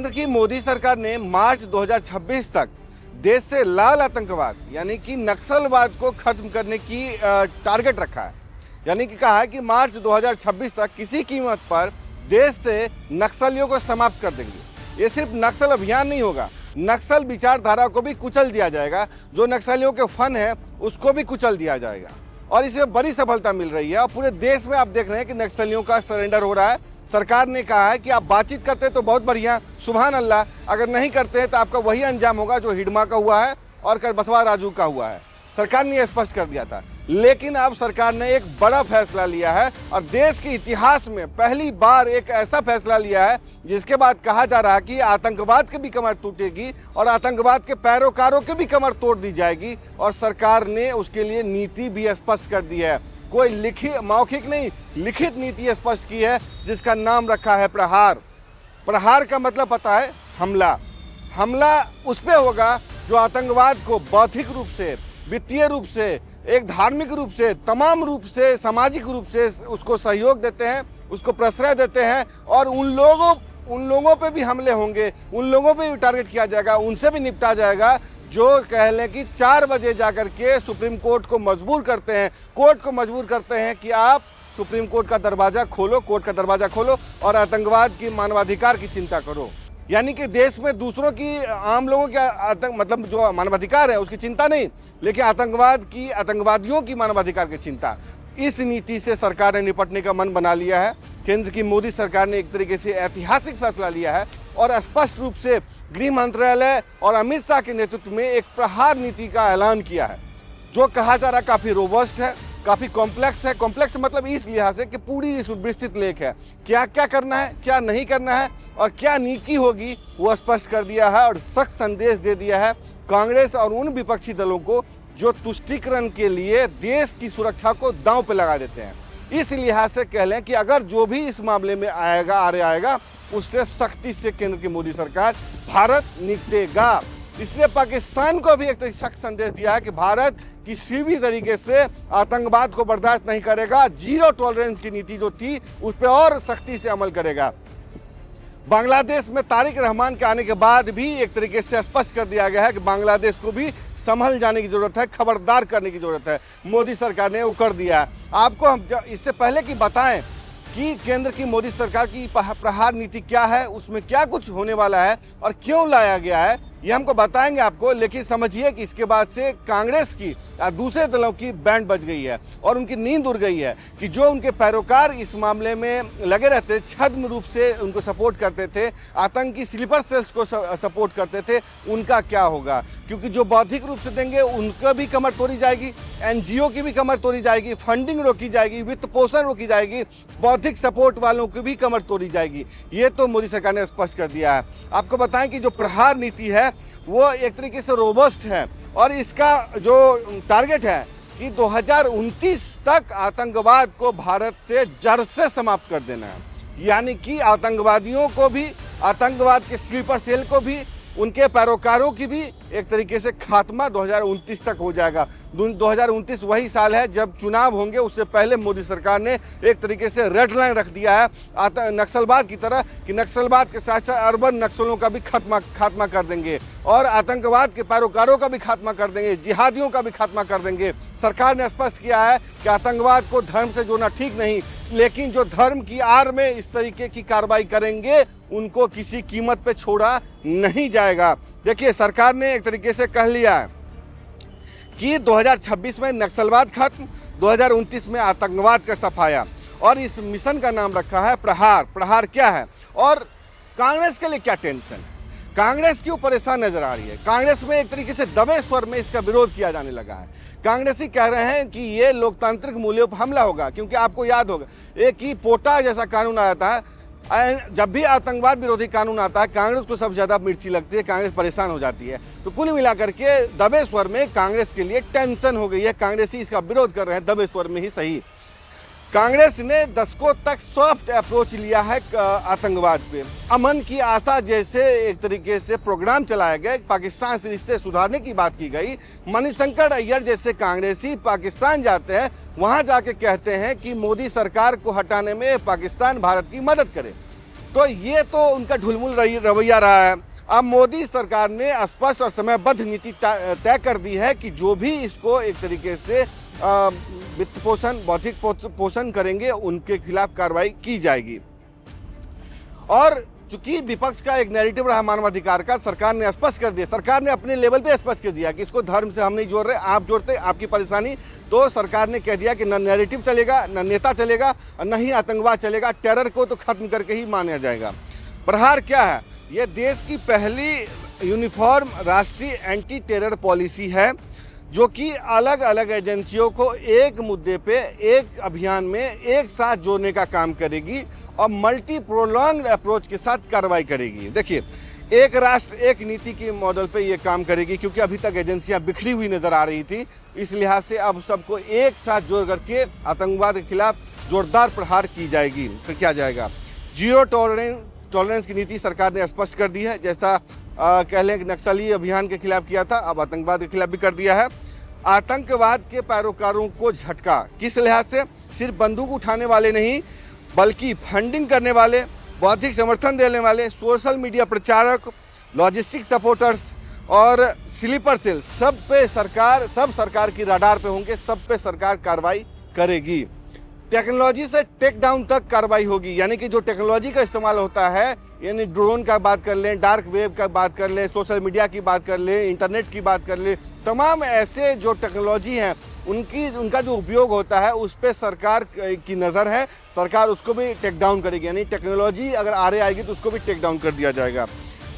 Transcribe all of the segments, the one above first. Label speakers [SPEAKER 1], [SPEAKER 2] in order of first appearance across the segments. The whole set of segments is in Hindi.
[SPEAKER 1] केंद्र की मोदी सरकार ने मार्च 2026 तक देश से लाल आतंकवाद यानी कि नक्सलवाद को खत्म करने की टारगेट रखा है। यानी कि कहा है कि मार्च 2026 तक किसी कीमत पर देश से नक्सलियों को समाप्त कर देंगे। ये सिर्फ नक्सल अभियान नहीं होगा, नक्सल विचारधारा को भी कुचल दिया जाएगा। जो नक्सलियों के फन है उसको भी कुचल दिया जाएगा और इसमें बड़ी सफलता मिल रही है। और पूरे देश में आप देख रहे हैं कि नक्सलियों का सरेंडर हो रहा है। सरकार ने कहा है कि आप बातचीत करते हैं तो बहुत बढ़िया, सुभान अल्लाह। अगर नहीं करते हैं तो आपका वही अंजाम होगा जो हिडमा का हुआ है और बसवा राजू का हुआ है। सरकार ने यह स्पष्ट कर दिया था, लेकिन अब सरकार ने एक बड़ा फैसला लिया है और देश के इतिहास में पहली बार एक ऐसा फैसला लिया है जिसके बाद कहा जा रहा है कि आतंकवाद की भी कमर टूटेगी और आतंकवाद के पैरोकारों की भी कमर तोड़ दी जाएगी। और सरकार ने उसके लिए नीति भी स्पष्ट कर दी है। कोई लिखित मौखिक नहीं, लिखित नीति स्पष्ट की है जिसका नाम रखा है प्रहार। प्रहार का मतलब पता है? हमला। हमला उस पे होगा जो आतंकवाद को बौद्धिक रूप से, वित्तीय रूप से, एक धार्मिक रूप से, तमाम रूप से, सामाजिक रूप से उसको सहयोग देते हैं, उसको प्रश्रय देते हैं। और उन लोगों पे भी हमले होंगे, उन लोगों पे भी टारगेट किया जाएगा, उनसे भी निपटा जाएगा जो कह लें कि 4 बजे जाकर के सुप्रीम कोर्ट को मजबूर करते हैं, कोर्ट को मजबूर करते हैं कि आप सुप्रीम कोर्ट का दरवाजा खोलो, कोर्ट का दरवाजा खोलो और आतंकवाद की, मानवाधिकार की चिंता करो। यानी कि देश में दूसरों की, आम लोगों के मतलब जो मानवाधिकार है उसकी चिंता नहीं, लेकिन आतंकवादियों की मानवाधिकार की चिंता। इस नीति से सरकार ने निपटने का मन बना लिया है। केंद्र की मोदी सरकार ने एक तरीके से ऐतिहासिक फैसला लिया है और स्पष्ट रूप से गृह मंत्रालय और अमित शाह के नेतृत्व में एक प्रहार नीति का ऐलान किया है, जो कहा जा रहा है काफी रोबस्ट है, काफी कॉम्प्लेक्स है। कॉम्प्लेक्स मतलब इस लिहाज से कि पूरी इस विस्तृत लेख है, क्या क्या करना है, क्या नहीं करना है और क्या नीति होगी वो स्पष्ट कर दिया है और सख्त संदेश दे दिया है कांग्रेस और उन विपक्षी दलों को जो तुष्टीकरण के लिए देश की सुरक्षा को दांव पे लगा देते हैं। इस लिहाज से कह लें कि अगर जो भी इस मामले में आएगा उससे सख्ती से केंद्र की मोदी सरकार भारत निपटेगा। इसलिए पाकिस्तान को भी एक सख्त संदेश दिया है कि भारत किसी भी तरीके से आतंकवाद को बर्दाश्त नहीं करेगा। जीरो टॉलरेंस की नीति जो थी उस पर और सख्ती से अमल करेगा। बांग्लादेश में तारिक रहमान के आने के बाद भी एक तरीके से स्पष्ट कर दिया गया है कि बांग्लादेश को भी संभल जाने की जरूरत है, खबरदार करने की जरूरत है। मोदी सरकार ने वो कर दिया है। आपको हम इससे पहले कि बताएं कि केंद्र की मोदी सरकार की प्रहार नीति क्या है, उसमें क्या कुछ होने वाला है और क्यों लाया गया है, ये हमको बताएंगे आपको। लेकिन समझिए कि इसके बाद से कांग्रेस की या दूसरे दलों की बैंड बज गई है और उनकी नींद उड़ गई है कि जो उनके पैरोकार इस मामले में लगे रहते, छद्म रूप से उनको सपोर्ट करते थे, आतंकी स्लीपर सेल्स को सपोर्ट करते थे, उनका क्या होगा। क्योंकि जो बौद्धिक रूप से देंगे उनका भी कमर तोड़ी जाएगी, NGO की भी कमर तोड़ी जाएगी, फंडिंग रोकी जाएगी, वित्त पोषण रोकी जाएगी, बौद्धिक सपोर्ट वालों की भी कमर तोड़ी जाएगी। ये तो मोदी सरकार ने स्पष्ट कर दिया है। आपको बताएं कि जो प्रहार नीति है वो एक तरीके से रोबस्ट है और इसका जो टारगेट है कि 2029 तक आतंकवाद को भारत से जड़ से समाप्त कर देना है। यानी कि आतंकवादियों को भी, आतंकवाद के स्लीपर सेल को भी, उनके पैरोकारों की भी एक तरीके से खात्मा 2029 तक हो जाएगा। 2029 वही साल है जब चुनाव होंगे। उससे पहले मोदी सरकार ने एक तरीके से रेड लाइन रख दिया है नक्सलवाद की तरह कि नक्सलवाद के साथ साथ अर्बन नक्सलों का भी खात्मा कर देंगे और आतंकवाद के पैरोकारों का भी खात्मा कर देंगे, जिहादियों का भी खात्मा कर देंगे। सरकार ने स्पष्ट किया है कि आतंकवाद को धर्म से जोड़ना ठीक नहीं, लेकिन जो धर्म की आड़ में इस तरीके की कार्रवाई करेंगे उनको किसी कीमत पे छोड़ा नहीं जाएगा। देखिए, सरकार ने एक तरीके से कह लिया है कि 2026 में नक्सलवाद खत्म, 2029 में आतंकवाद का सफाया और इस मिशन का नाम रखा है प्रहार। प्रहार क्या है और कांग्रेस के लिए क्या टेंशन है, कांग्रेस क्यों परेशान नजर आ रही है। कांग्रेस में एक तरीके से दबे स्वर में इसका विरोध किया जाने लगा है। कांग्रेसी कह रहे हैं कि ये लोकतांत्रिक मूल्यों पर हमला होगा, क्योंकि आपको याद होगा एक ही पोटा जैसा कानून आया था। जब भी आतंकवाद विरोधी कानून आता है कांग्रेस को सबसे ज्यादा मिर्ची लगती है, कांग्रेस परेशान हो जाती है। तो कुल मिलाकर के दबे स्वर में कांग्रेस के लिए टेंशन हो गई है। कांग्रेसी इसका विरोध कर रहे हैं, दबे स्वर में ही सही। कांग्रेस ने दशकों तक सॉफ्ट अप्रोच लिया है आतंकवाद पे। अमन की आशा जैसे एक तरीके से प्रोग्राम चलाए गए, पाकिस्तान से रिश्ते सुधारने की बात की गई। मणिशंकर अय्यर जैसे कांग्रेसी पाकिस्तान जाते हैं, वहां जाके कहते हैं कि मोदी सरकार को हटाने में पाकिस्तान भारत की मदद करे। तो ये तो उनका ढुलमुल रवैया रहा है। अब मोदी सरकार ने स्पष्ट और समयबद्ध नीति तय कर दी है कि जो भी इसको एक तरीके से वित्त पोषण, बौद्धिक पोषण करेंगे, उनके खिलाफ कार्रवाई की जाएगी। और चूंकि विपक्ष का एक नैरेटिव रहा मानवाधिकार का, सरकार ने स्पष्ट कर दिया, सरकार ने अपने लेवल पे स्पष्ट कर दिया कि इसको धर्म से हम नहीं जोड़ रहे, आप जोड़ते, आपकी परेशानी। तो सरकार ने कह दिया कि न नैरेटिव चलेगा, न नेता चलेगा, न ही आतंकवाद चलेगा, टेरर को तो खत्म करके ही माना जाएगा। प्रहार क्या है? यह देश की पहली यूनिफॉर्म राष्ट्रीय एंटी टेरर पॉलिसी है, जो कि अलग अलग एजेंसियों को एक मुद्दे पे, एक अभियान में एक साथ जोड़ने का काम करेगी और मल्टी प्रोलॉन्ग अप्रोच के साथ कार्रवाई करेगी। देखिए, एक राष्ट्र एक नीति के मॉडल पे ये काम करेगी, क्योंकि अभी तक एजेंसियां बिखरी हुई नजर आ रही थी। इस लिहाज से अब सबको एक साथ जोड़ करके आतंकवाद के खिलाफ जोरदार प्रहार की जाएगी, तो किया जाएगा। जीरो टॉलरेंस की नीति सरकार ने स्पष्ट कर दी है। जैसा कह लें कि नक्सली अभियान के खिलाफ किया था, अब आतंकवाद के खिलाफ भी कर दिया है। आतंकवाद के पैरोकारों को झटका, किस लिहाज से? सिर्फ बंदूक उठाने वाले नहीं, बल्कि फंडिंग करने वाले, बौद्धिक समर्थन देने वाले, सोशल मीडिया प्रचारक, लॉजिस्टिक सपोर्टर्स और स्लीपर सेल, सब सरकार की रडार पे होंगे, सब पे सरकार कार्रवाई करेगी। टेक्नोलॉजी से टेक डाउन तक कार्रवाई होगी, यानी कि जो टेक्नोलॉजी का इस्तेमाल होता है, यानी ड्रोन का बात कर लें, डार्क वेब का बात कर लें, सोशल मीडिया की बात कर लें, इंटरनेट की बात कर लें, तमाम ऐसे जो टेक्नोलॉजी हैं उनका जो उपयोग होता है उस पर सरकार की नज़र है। सरकार उसको भी टेक डाउन करेगी, यानी टेक्नोलॉजी अगर आगे आएगी तो उसको भी टेक डाउन कर दिया जाएगा।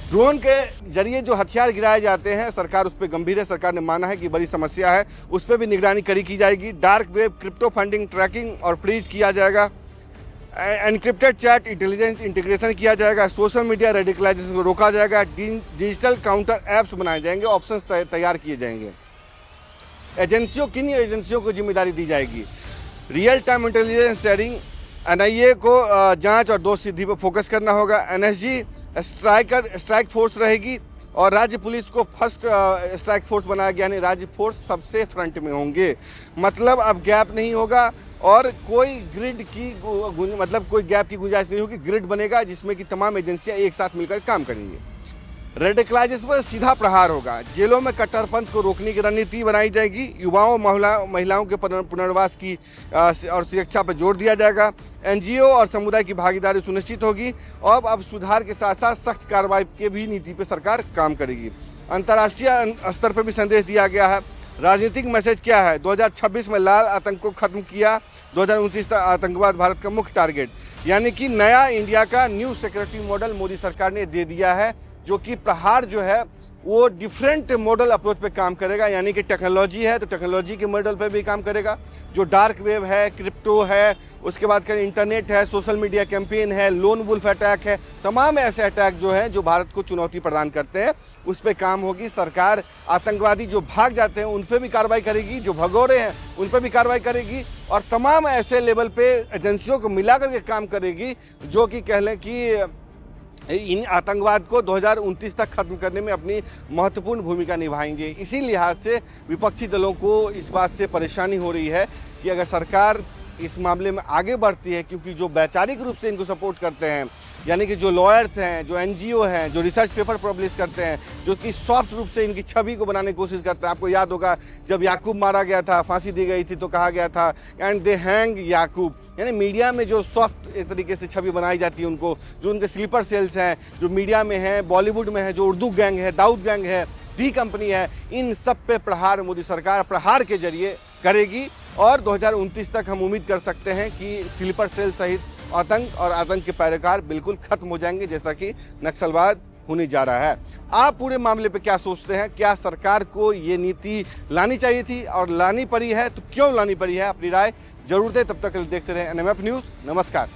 [SPEAKER 1] ड्रोन के जरिए जो हथियार गिराए जाते हैं, सरकार उस पर गंभीर है, सरकार ने माना है कि बड़ी समस्या है, उस पर भी निगरानी की जाएगी। Dark web, crypto funding tracking और फ्रीज किया जाएगा। एनक्रिप्टेड चैट इंटेलिजेंस इंटीग्रेशन किया जाएगा। सोशल मीडिया रेडिकलाइजेशन को रोका जाएगा। डिजिटल काउंटर ऐप्स बनाए जाएंगे, ऑप्शंस तैयार किए जाएंगे। किन एजेंसियों को जिम्मेदारी दी जाएगी? Real time intelligence sharing, NIA को जांच और दोष सिद्धि पर फोकस करना होगा। एनएसजी स्ट्राइक फोर्स रहेगी और राज्य पुलिस को फर्स्ट स्ट्राइक फोर्स बनाया गया, यानी राज्य फोर्स सबसे फ्रंट में होंगे। मतलब अब गैप नहीं होगा और कोई ग्रिड की मतलब कोई गैप की गुंजाइश नहीं होगी। ग्रिड बनेगा जिसमें कि तमाम एजेंसियां एक साथ मिलकर काम करेंगी। रेडिकलाइजेशन पर सीधा प्रहार होगा। जेलों में कट्टरपंथ को रोकने की रणनीति बनाई जाएगी। युवाओं महिलाओं के पुनर्वास की और सुरक्षा पर जोर दिया जाएगा। एनजीओ और समुदाय की भागीदारी सुनिश्चित होगी और अब सुधार के साथ साथ सख्त कार्रवाई के भी नीति पर सरकार काम करेगी। अंतर्राष्ट्रीय स्तर पर भी संदेश दिया गया है। राजनीतिक मैसेज क्या है? 2026 में लाल आतंक को खत्म किया, 2029 तक आतंकवाद भारत का मुख्य टारगेट, यानी कि नया इंडिया का न्यू सिक्योरिटी मॉडल मोदी सरकार ने दे दिया है, जो कि प्रहार जो है वो डिफरेंट मॉडल अप्रोच पे काम करेगा। यानी कि टेक्नोलॉजी है तो टेक्नोलॉजी के मॉडल पे भी काम करेगा। जो डार्क वेब है, क्रिप्टो है, उसके बाद करें इंटरनेट है, सोशल मीडिया कैंपेन है, लोन वुल्फ अटैक है, तमाम ऐसे अटैक जो हैं जो भारत को चुनौती प्रदान करते हैं, उस पर काम होगी। सरकार आतंकवादी जो भाग जाते हैं उन पर भी कार्रवाई करेगी, जो भगोड़े हैं उन पर भी कार्रवाई करेगी और तमाम ऐसे लेवल पे एजेंसियों को मिला करके काम करेगी जो कि कह लें कि इन आतंकवाद को 2029 तक खत्म करने में अपनी महत्वपूर्ण भूमिका निभाएंगे। इसी लिहाज से विपक्षी दलों को इस बात से परेशानी हो रही है कि अगर सरकार इस मामले में आगे बढ़ती है, क्योंकि जो वैचारिक रूप से इनको सपोर्ट करते हैं, यानी कि जो लॉयर्स हैं, जो एनजीओ हैं, जो रिसर्च पेपर पब्लिश करते हैं, जो कि सॉफ्ट रूप से इनकी छवि को बनाने की कोशिश करते हैं। आपको याद होगा जब याकूब मारा गया था, फांसी दी गई थी, तो कहा गया था एंड दे हैंग याकूब, यानी मीडिया में जो सॉफ्ट एक तरीके से छवि बनाई जाती है उनको, जो उनके स्लीपर सेल्स हैं, जो मीडिया में हैं, बॉलीवुड में है, जो उर्दू गैंग है, दाऊद गैंग है, डी कंपनी है, इन सब पे प्रहार मोदी सरकार प्रहार के जरिए करेगी और 2029 तक हम उम्मीद कर सकते हैं कि स्लीपर सेल सहित आतंक और आतंक के पैरोकार बिल्कुल खत्म हो जाएंगे, जैसा कि नक्सलवाद होने जा रहा है। आप पूरे मामले पे क्या सोचते हैं? क्या सरकार को ये नीति लानी चाहिए थी और लानी पड़ी है तो क्यों लानी पड़ी है? अपनी राय जरूर दें। तब तक देखते रहें एनएमएफ न्यूज़। नमस्कार।